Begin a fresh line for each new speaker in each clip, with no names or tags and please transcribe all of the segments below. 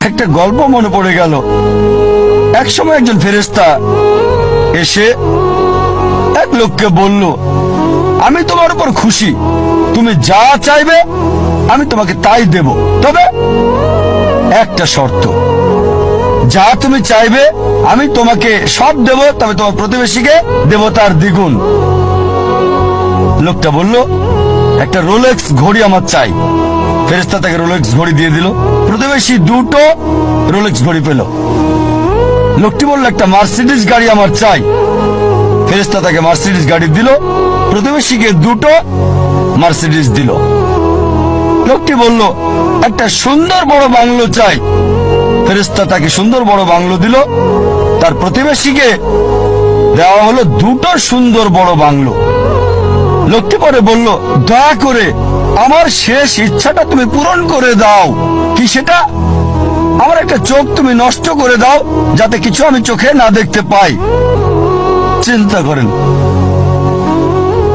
একটা গল্প মনে পড়ে গেল। এক সময় একজন ফেরেশতা এসে এক লোককে বলল, আমি তোমার উপর খুশি, তুমি যা চাইবে আমি তোমাকে তাই দেব, তবে একটা শর্ত, যা তুমি চাইবে আমি তোমাকে সব দেব, তবে তোমার প্রতিবেশীকে দেব তার দ্বিগুণ। লোকটা বলল, একটা রোলেক্স ঘড়ি আমার চাই। ফেরেশতা তাকে রোলেক্স ঘড়ি দিয়ে দিল। প্রতিবেশী দুটো রোলেক্স ঘড়ি পেল। লোকটি বলল, একটা মার্সিডিজ গাড়ি আমার চাই। ফেরেশতা তাকে মার্সিডিজ গাড়ি দিল। প্রতিবেশীকে দুটো মার্সিডিজ দিল। লোকটি বলল, একটা সুন্দর বড় বাংলো চাই। ফেরেশতা তাকে সুন্দর বড় বাংলো দিল। তার প্রতিবেশীকে দেওয়া হলো দুটো সুন্দর বড় বাংলো। লোকটি পরে বলল, দয়া করে আমার শেষ ইচ্ছাটা তুমি পূরণ করে দাও। কি সেটা? আমার একটা চোখ তুমি নষ্ট করে দাও, যাতে কিছু আমি চোখে না দেখতে পাই। চিন্তা করেন,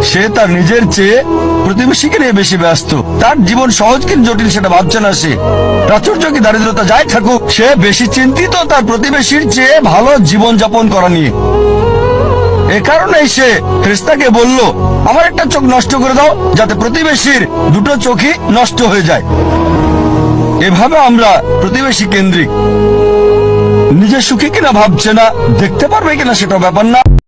সে তার নিজের চেয়ে প্রতিবেশীকে নিয়ে বেশি ব্যস্ত। তার জীবন সহজ কিন্তু জটিল সেটা ভাবছে না সে। প্রাচুর্য কি দারিদ্রতা যাই থাকুক, সে বেশি চিন্তিত তার প্রতিবেশীর চেয়ে ভালো জীবন যাপন করা নিয়ে। এ কারণেই সে ফেরেশতাকে বলল, আমার একটা চোখ নষ্ট করে দাও, যাতে প্রতিবেশীর দুটো চোখই নষ্ট হয়ে যায়। এভাবে আমরা প্রতিবেশী কেন্দ্রিক। নিজে সুখী কিনা ভাবছে না, দেখতে পারবে কিনা সেটা ব্যাপার না।